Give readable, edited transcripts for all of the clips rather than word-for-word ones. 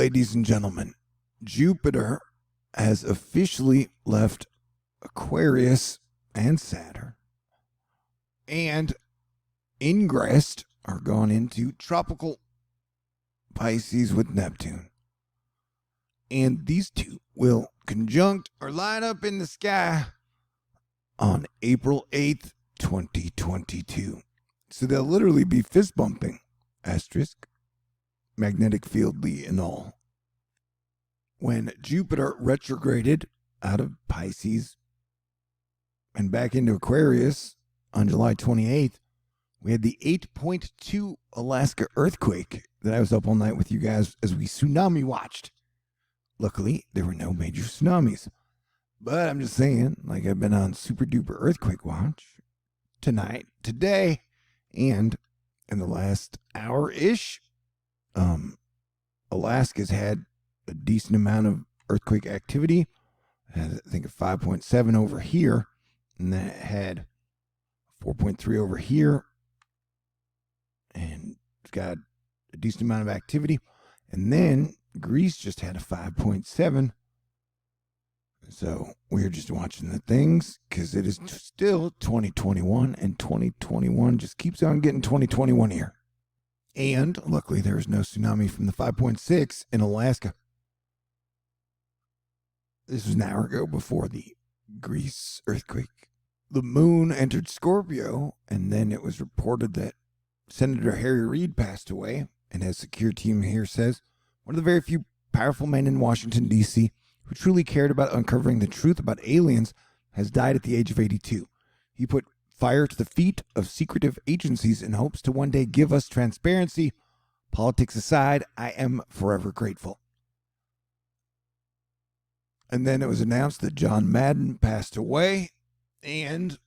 ladies and gentlemen, Jupiter has officially left Aquarius and Saturn and ingressed or gone into tropical Pisces with Neptune. And these two will conjunct or line up in the sky on April 8th, 2022. So they'll literally be fist bumping, asterisk, magnetic fieldly and all. When Jupiter retrograded out of Pisces and back into Aquarius on July 28th, we had the 8.2 Alaska earthquake that I was up all night with you guys as we tsunami watched. Luckily, there were no major tsunamis. But I'm just saying, like, I've been on super duper earthquake watch tonight, today, and in the last hour-ish. Alaska's had a decent amount of earthquake activity. It had, I think, a 5.7 over here, and that had 4.3 over here, and it's got a decent amount of activity. And then Greece just had a 5.7. So we're just watching the things because it is still 2021, and 2021 just keeps on getting 2021 here. And luckily there was no tsunami from the 5.6 in Alaska. This was an hour ago before the Greece earthquake. The moon entered Scorpio, and then it was reported that Senator Harry Reid passed away, and as secure team here says, one of the very few powerful men in Washington, D.C., who truly cared about uncovering the truth about aliens, has died at the age of 82. He put fire to the feet of secretive agencies in hopes to one day give us transparency. Politics aside, I am forever grateful. And then it was announced that John Madden passed away, and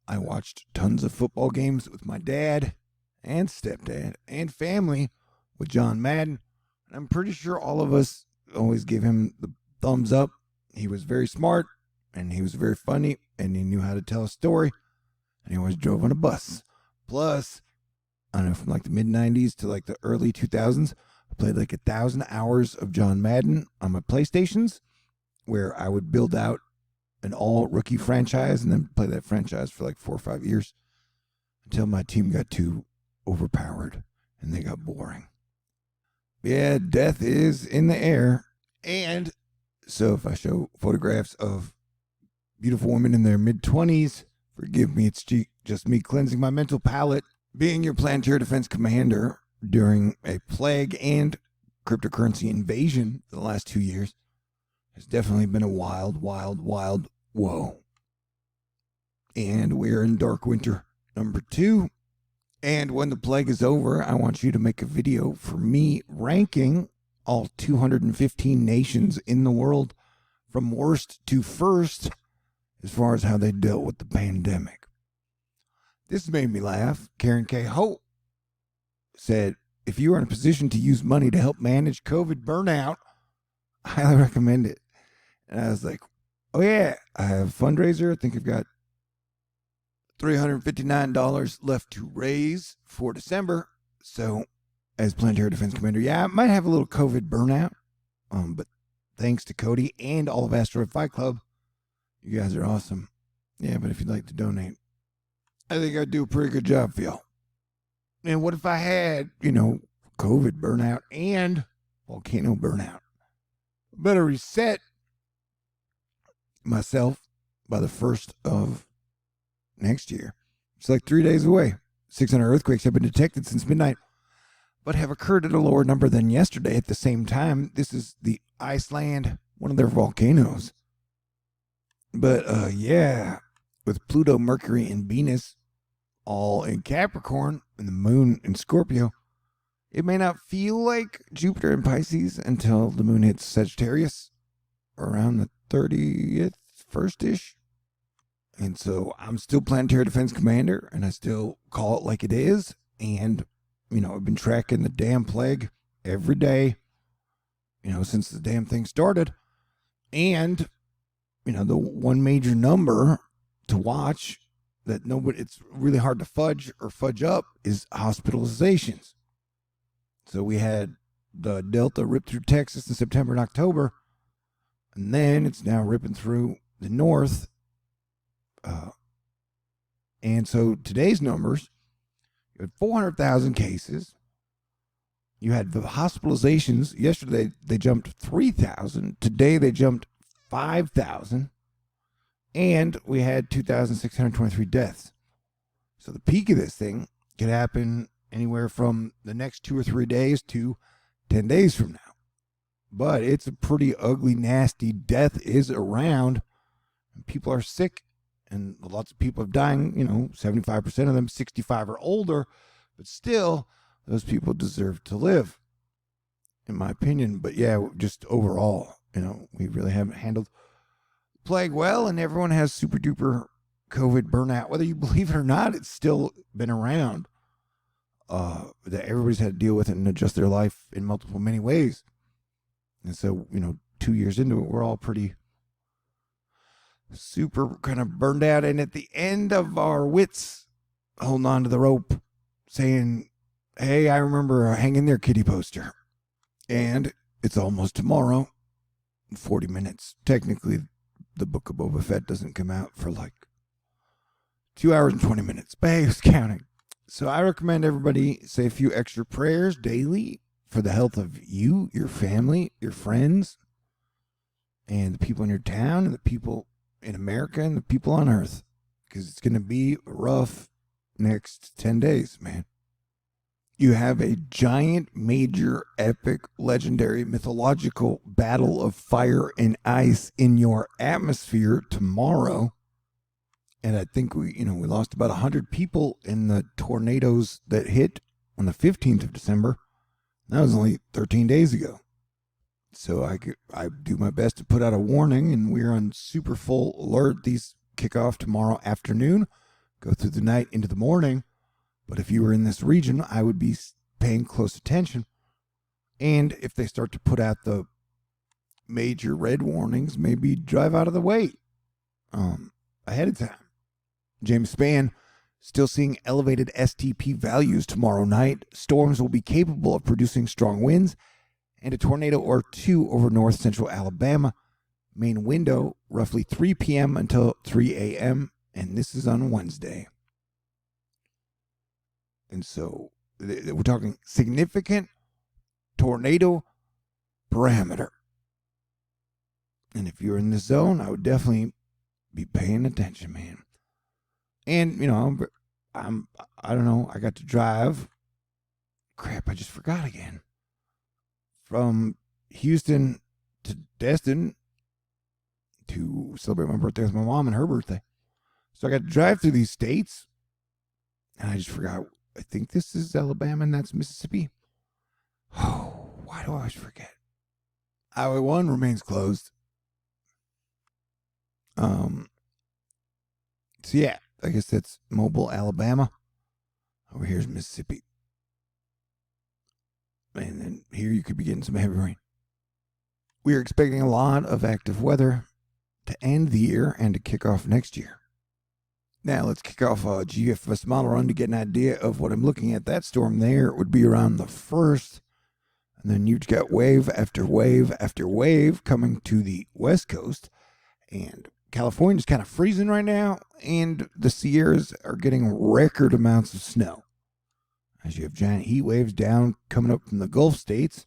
I watched tons of football games with my dad and stepdad and family with John Madden. And I'm pretty sure all of us always give him the thumbs up. He was very smart, and he was very funny, and he knew how to tell a story, and he always drove on a bus. Plus, I don't know, from like the mid-90s to like the early 2000s, I played like 1,000 hours of John Madden on my PlayStations, where I would build out an all-rookie franchise and then play that franchise for like 4 or 5 years until my team got too overpowered and they got boring. Yeah, death is in the air. And so if I show photographs of beautiful women in their mid-20s, forgive me, it's just me cleansing my mental palate. Being your planetary defense commander during a plague and cryptocurrency invasion for the last 2 years has definitely been a wild, wild, wild whoa. And we're in dark winter number 2. And when the plague is over, I want you to make a video for me ranking all 215 nations in the world from worst to first as far as how they dealt with the pandemic. This made me laugh. Karen K. Hope said, if you are in a position to use money to help manage COVID burnout, I highly recommend it. And I was like, oh yeah, I have a fundraiser. I think I've got $359 left to raise for December. So as Planetary Defense Commander, yeah, I might have a little COVID burnout. But thanks to Cody and all of Asteroid Fight Club, you guys are awesome. Yeah, but if you'd like to donate, I think I'd do a pretty good job for y'all. And what if I had, COVID burnout and volcano burnout? I better reset myself by the 1st of next year. It's like 3 days away. 600 earthquakes have been detected since midnight, but have occurred at a lower number than yesterday at the same time. This is the Iceland, one of their volcanoes. But yeah, with Pluto, Mercury, and Venus all in Capricorn and the moon in Scorpio, it may not feel like Jupiter in Pisces until the moon hits Sagittarius around the 30th, 1st-ish. And so I'm still Planetary Defense Commander, and I still call it like it is. And, I've been tracking the damn plague every day, since the damn thing started. And, the one major number to watch that it's really hard to fudge up is hospitalizations. So we had The Delta ripped through Texas in September and October, and then it's now ripping through the north. And so today's numbers, you had 400,000 cases. You had the hospitalizations. Yesterday, they jumped 3,000. Today, they jumped 5,000. And we had 2,623 deaths. So the peak of this thing could happen anywhere from the next 2 or 3 days to 10 days from now. But it's a pretty ugly, nasty. Death is around. And people are sick. And lots of people are dying, 75% of them 65 or older. But still, those people deserve to live, in my opinion. But yeah, just overall, we really haven't handled the plague well. And everyone has super duper COVID burnout. Whether you believe it or not, it's still been around. That everybody's had to deal with it and adjust their life in many ways. And so, 2 years into it, we're all pretty super kind of burned out, and at the end of our wits, holding on to the rope, saying, hey, I remember a hang in there kitty poster. And it's almost tomorrow, 40 minutes. Technically, the Book of Boba Fett doesn't come out for like 2 hours and 20 minutes, but hey, who's counting? So I recommend everybody say a few extra prayers daily for the health of you, your family, your friends, and the people in your town, and the people in America, and the people on Earth, because it's going to be rough next 10 days, man. You have a giant, major, epic, legendary, mythological battle of fire and ice in your atmosphere tomorrow. And I think we lost about 100 people in the tornadoes that hit on the 15th of December. That was only 13 days ago. So I do my best to put out a warning, and we're on super full alert. These kick off tomorrow afternoon, go through the night into the morning. But if you were in this region, I would be paying close attention. And if they start to put out the major red warnings, maybe drive out of the way ahead of time. James Spann, still seeing elevated STP values tomorrow night. Storms will be capable of producing strong winds and a tornado or two over north central Alabama. Main window, roughly 3 p.m. until 3 a.m., and this is on Wednesday. And so we're talking significant tornado parameter. And if you're in this zone, I would definitely be paying attention, man. And, I don't know, I got to drive. Crap, I just forgot again. From Houston to Destin to celebrate my birthday with my mom and her birthday. So I got to drive through these states, and I just forgot. I think this is Alabama and that's Mississippi. Oh, why do I always forget? Highway 1 remains closed. So yeah, I guess that's Mobile, Alabama. Over here's Mississippi. And then here you could be getting some heavy rain. We are expecting a lot of active weather to end the year and to kick off next year. Now let's kick off a GFS model run to get an idea of what I'm looking at. That storm there would be around the 1st. And then you've got wave after wave after wave coming to the west coast. And California's kind of freezing right now. And the Sierras are getting record amounts of snow. As you have giant heat waves down coming up from the Gulf states.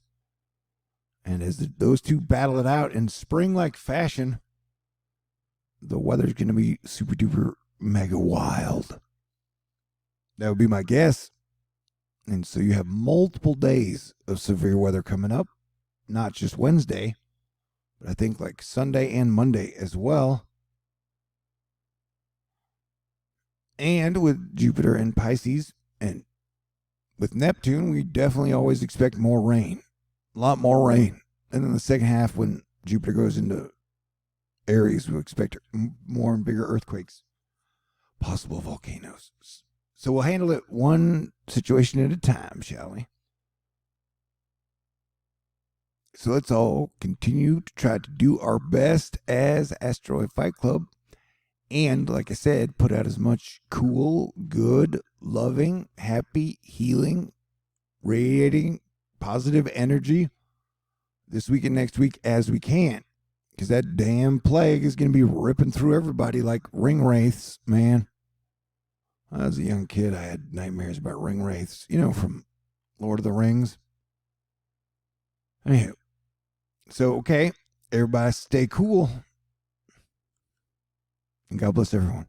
And as those two battle it out in spring-like fashion, the weather's going to be super duper mega wild. That would be my guess. And so you have multiple days of severe weather coming up. Not just Wednesday, but I think like Sunday and Monday as well. And with Jupiter and Pisces and with Neptune, we definitely always expect more rain. A lot more rain. And then the second half, when Jupiter goes into Aries, we expect more and bigger earthquakes. Possible volcanoes. So we'll handle it one situation at a time, shall we? So let's all continue to try to do our best as Asteroid Fight Club. And like I said, put out as much cool, good, loving, happy, healing, radiating positive energy this week and next week as we can. Because that damn plague is going to be ripping through everybody like ring wraiths, man. When I was a young kid, I had nightmares about ring wraiths, from Lord of the Rings. Anywho, so, okay, everybody stay cool. And God bless everyone.